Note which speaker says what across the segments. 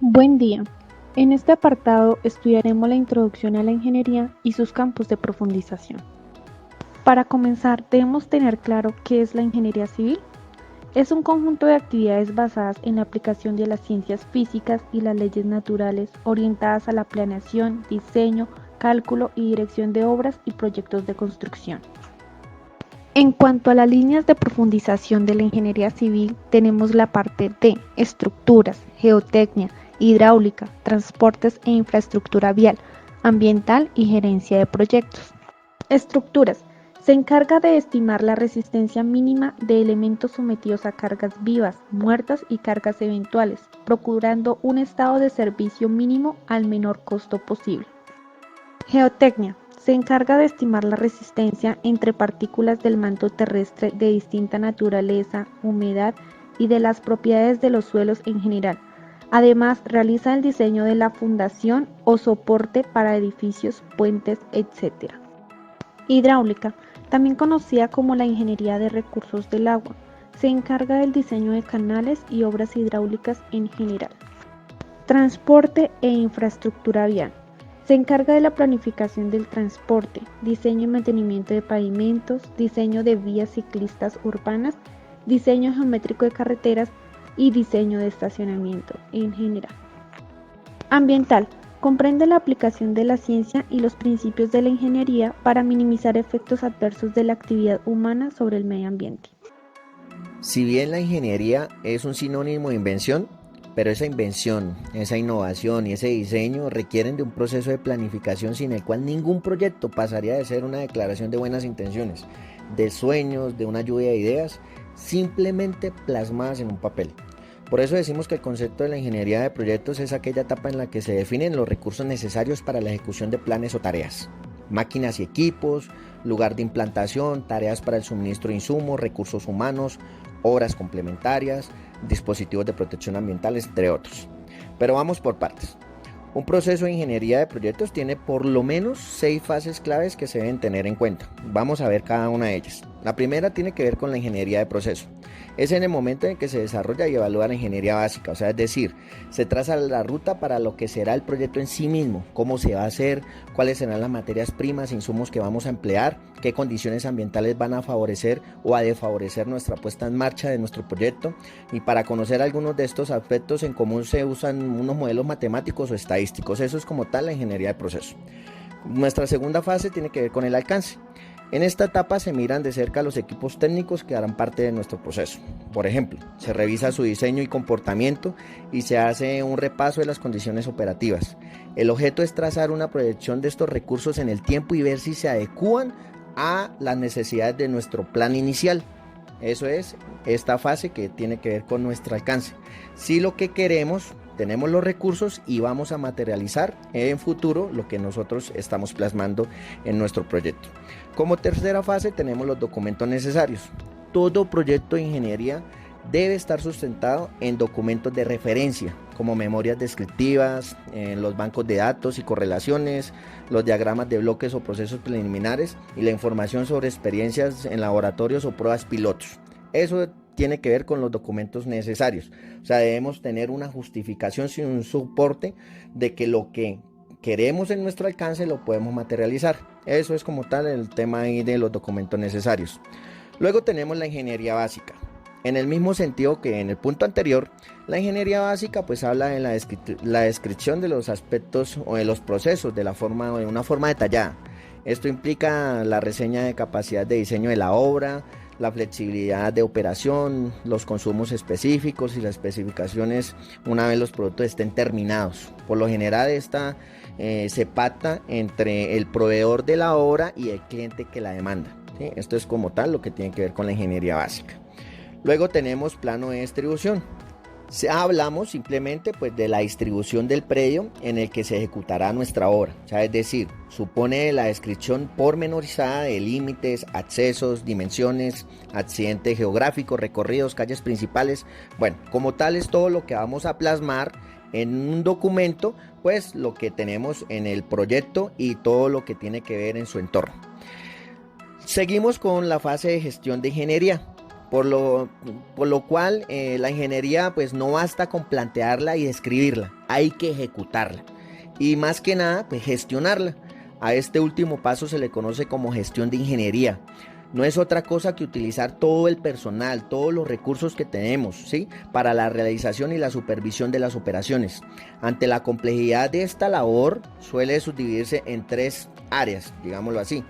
Speaker 1: Buen día. En este apartado estudiaremos la introducción a la ingeniería y sus campos de profundización. Para comenzar, debemos tener claro qué es la ingeniería civil. Es un conjunto de actividades basadas en la aplicación de las ciencias físicas y las leyes naturales, orientadas a la planeación, diseño, cálculo y dirección de obras y proyectos de construcción. En cuanto a las líneas de profundización de la ingeniería civil, tenemos la parte de estructuras, geotecnia, hidráulica, transportes e infraestructura vial, ambiental y gerencia de proyectos. Estructuras. Se encarga de estimar la resistencia mínima de elementos sometidos a cargas vivas, muertas y cargas eventuales, procurando un estado de servicio mínimo al menor costo posible. Geotecnia. Se encarga de estimar la resistencia entre partículas del manto terrestre de distinta naturaleza, humedad y de las propiedades de los suelos en general. Además, realiza el diseño de la fundación o soporte para edificios, puentes, etc. Hidráulica, también conocida como la ingeniería de recursos del agua, se encarga del diseño de canales y obras hidráulicas en general. Transporte e infraestructura vial. Se encarga de la planificación del transporte, diseño y mantenimiento de pavimentos, diseño de vías ciclistas urbanas, diseño geométrico de carreteras y diseño de estacionamiento en general. Ambiental. Comprende la aplicación de la ciencia y los principios de la ingeniería para minimizar efectos adversos de la actividad humana sobre el medio ambiente.
Speaker 2: Si bien la ingeniería es un sinónimo de invención, pero esa invención, esa innovación y ese diseño requieren de un proceso de planificación sin el cual ningún proyecto pasaría de ser una declaración de buenas intenciones, de sueños, de una lluvia de ideas, simplemente plasmadas en un papel. Por eso decimos que el concepto de la ingeniería de proyectos es aquella etapa en la que se definen los recursos necesarios para la ejecución de planes o tareas. Máquinas y equipos, lugar de implantación, tareas para el suministro de insumos, recursos humanos, obras complementarias, dispositivos de protección ambiental, entre otros. Pero vamos por partes. Un proceso de ingeniería de proyectos tiene por lo menos 6 fases claves que se deben tener en cuenta. Vamos a ver cada una de ellas. La primera tiene que ver con la ingeniería de proceso. Es en el momento en que se desarrolla y evalúa la ingeniería básica, o sea, es decir, se traza la ruta para lo que será el proyecto en sí mismo, cómo se va a hacer, cuáles serán las materias primas, insumos que vamos a emplear, qué condiciones ambientales van a favorecer o a desfavorecer nuestra puesta en marcha de nuestro proyecto. Y para conocer algunos de estos aspectos en común se usan unos modelos matemáticos o estadísticos. Eso es como tal la ingeniería de proceso. Nuestra segunda fase tiene que ver con el alcance. En esta etapa se miran de cerca los equipos técnicos que harán parte de nuestro proceso. Por ejemplo, se revisa su diseño y comportamiento y se hace un repaso de las condiciones operativas. El objeto es trazar una proyección de estos recursos en el tiempo y ver si se adecúan a las necesidades de nuestro plan inicial. Eso es esta fase que tiene que ver con nuestro alcance. Si lo que queremos, tenemos los recursos y vamos a materializar en futuro lo que nosotros estamos plasmando en nuestro proyecto. Como tercera fase tenemos los documentos necesarios. Todo proyecto de ingeniería debe estar sustentado en documentos de referencia, como memorias descriptivas, los bancos de datos y correlaciones, los diagramas de bloques o procesos preliminares y la información sobre experiencias en laboratorios o pruebas pilotos. Eso tiene que ver con los documentos necesarios. O sea, debemos tener una justificación y un soporte de que lo que queremos en nuestro alcance lo podemos materializar. Eso es como tal el tema ahí de los documentos necesarios. Luego tenemos la ingeniería básica. En el mismo sentido que en el punto anterior, la ingeniería básica pues habla de la descripción de los aspectos o de los procesos de una forma detallada. Esto implica la reseña de capacidad de diseño de la obra, la flexibilidad de operación, los consumos específicos y las especificaciones una vez los productos estén terminados. Por lo general esta se pacta entre el proveedor de la obra y el cliente que la demanda, ¿sí? Esto es como tal lo que tiene que ver con la ingeniería básica. Luego tenemos plano de distribución. Hablamos simplemente pues de la distribución del predio en el que se ejecutará nuestra obra, o sea, es decir, supone la descripción pormenorizada de límites, accesos, dimensiones, accidentes geográficos, recorridos, calles principales. Bueno, como tal es todo lo que vamos a plasmar en un documento, pues lo que tenemos en el proyecto y todo lo que tiene que ver en su entorno. Seguimos con la fase de gestión de ingeniería. Por lo, por lo cual la ingeniería pues no basta con plantearla y describirla, hay que ejecutarla y más que nada pues gestionarla. A este último paso se le conoce como gestión de ingeniería. No es otra cosa que utilizar todo el personal, todos los recursos que tenemos, ¿sí? Para la realización y la supervisión de las operaciones. Ante la complejidad de esta labor, suele subdividirse en tres áreas, digámoslo así.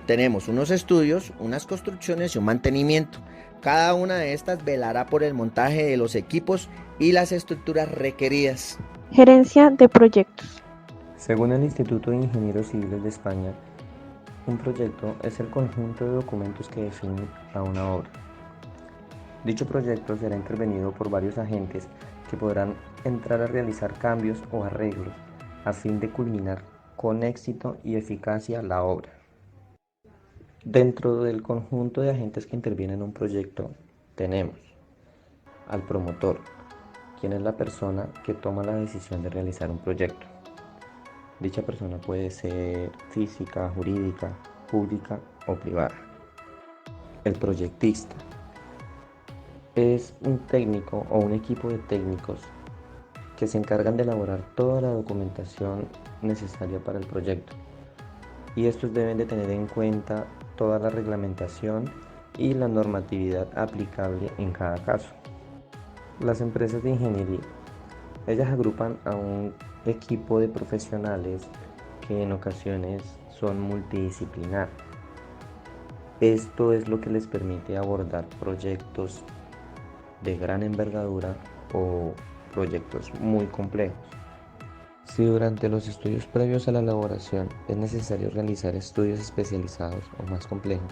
Speaker 2: Tenemos unos estudios, unas construcciones y un mantenimiento. Cada una de estas velará por el montaje de los equipos y las estructuras requeridas.
Speaker 1: Gerencia de proyectos.
Speaker 3: Según el Instituto de Ingenieros Civiles de España, un proyecto es el conjunto de documentos que definen a una obra. Dicho proyecto será intervenido por varios agentes que podrán entrar a realizar cambios o arreglos a fin de culminar con éxito y eficacia la obra. Dentro del conjunto de agentes que intervienen en un proyecto tenemos al promotor, quien es la persona que toma la decisión de realizar un proyecto. Dicha persona puede ser física, jurídica, pública o privada. El proyectista es un técnico o un equipo de técnicos que se encargan de elaborar toda la documentación necesaria para el proyecto. Y estos deben de tener en cuenta toda la reglamentación y la normatividad aplicable en cada caso. Las empresas de ingeniería, ellas agrupan a un equipo de profesionales que en ocasiones son multidisciplinar. Esto es lo que les permite abordar proyectos de gran envergadura o proyectos muy complejos. Si durante los estudios previos a la elaboración es necesario realizar estudios especializados o más complejos,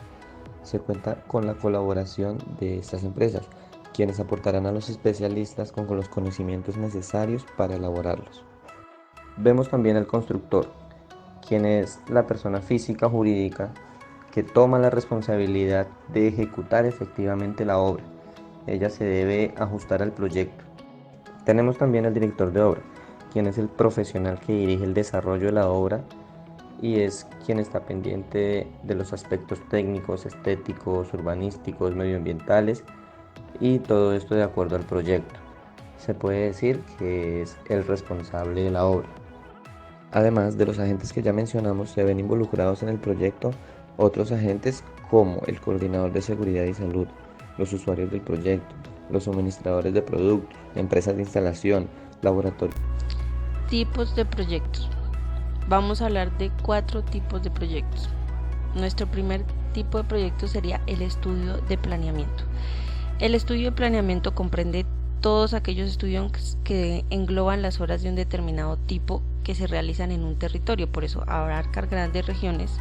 Speaker 3: se cuenta con la colaboración de estas empresas, quienes aportarán a los especialistas con los conocimientos necesarios para elaborarlos. Vemos también al constructor, quien es la persona física o jurídica que toma la responsabilidad de ejecutar efectivamente la obra. Ella se debe ajustar al proyecto. Tenemos también al director de obra, quien es el profesional que dirige el desarrollo de la obra y es quien está pendiente de los aspectos técnicos, estéticos, urbanísticos, medioambientales y todo esto de acuerdo al proyecto. Se puede decir que es el responsable de la obra. Además de los agentes que ya mencionamos, se ven involucrados en el proyecto otros agentes como el coordinador de seguridad y salud, los usuarios del proyecto, los suministradores de productos, empresas de instalación, laboratorios.
Speaker 4: Tipos de proyectos. Vamos a hablar de 4 tipos de proyectos. Nuestro primer tipo de proyecto sería el estudio de planeamiento. El estudio de planeamiento comprende todos aquellos estudios que engloban las obras de un determinado tipo que se realizan en un territorio, por eso abarcar grandes regiones,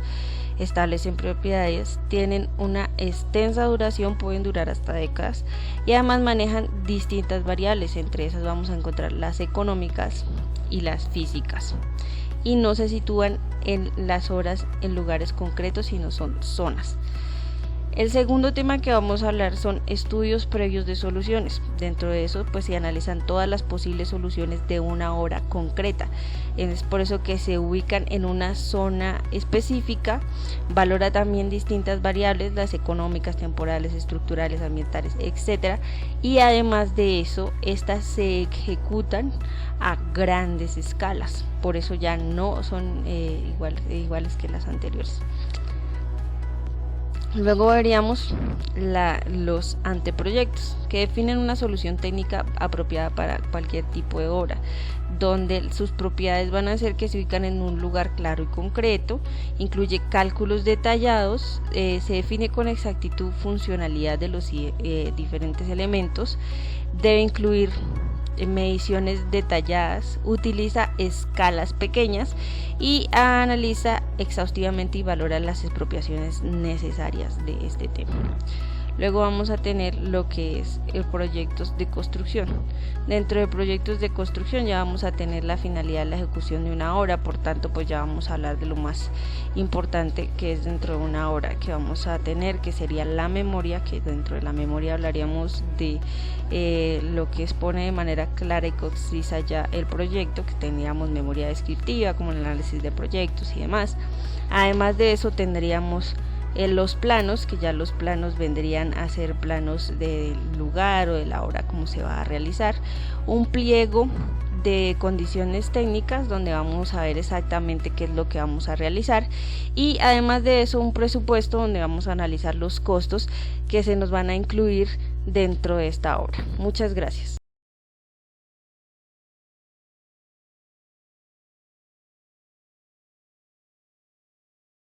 Speaker 4: establecen propiedades, tienen una extensa duración, pueden durar hasta décadas y además manejan distintas variables, entre esas vamos a encontrar las económicas y las físicas, y no se sitúan en las obras en lugares concretos, sino son zonas. El segundo tema que vamos a hablar son estudios previos de soluciones. Dentro de eso pues se analizan todas las posibles soluciones de una obra concreta. Es por eso que se ubican en una zona específica, valora también distintas variables, las económicas, temporales, estructurales, ambientales, etc. Y además de eso, estas se ejecutan a grandes escalas, por eso ya no son iguales que las anteriores. Luego veríamos los anteproyectos, que definen una solución técnica apropiada para cualquier tipo de obra, donde sus propiedades van a ser que se ubican en un lugar claro y concreto, incluye cálculos detallados, se define con exactitud funcionalidad de los diferentes elementos, debe incluir mediciones detalladas, utiliza escalas pequeñas y analiza exhaustivamente y valora las expropiaciones necesarias de este tema. Luego vamos a tener lo que es proyectos de construcción. Dentro de proyectos de construcción ya vamos a tener la finalidad de la ejecución de una obra, por tanto pues ya vamos a hablar de lo más importante que es dentro de una obra que vamos a tener, que sería la memoria, que dentro de la memoria hablaríamos de lo que expone de manera clara y concisa ya el proyecto, que tendríamos memoria descriptiva como el análisis de proyectos y demás. Además de eso tendríamos los planos, que ya los planos vendrían a ser planos del lugar o de la obra como se va a realizar, un pliego de condiciones técnicas donde vamos a ver exactamente qué es lo que vamos a realizar, y además de eso un presupuesto donde vamos a analizar los costos que se nos van a incluir dentro de esta obra. Muchas gracias.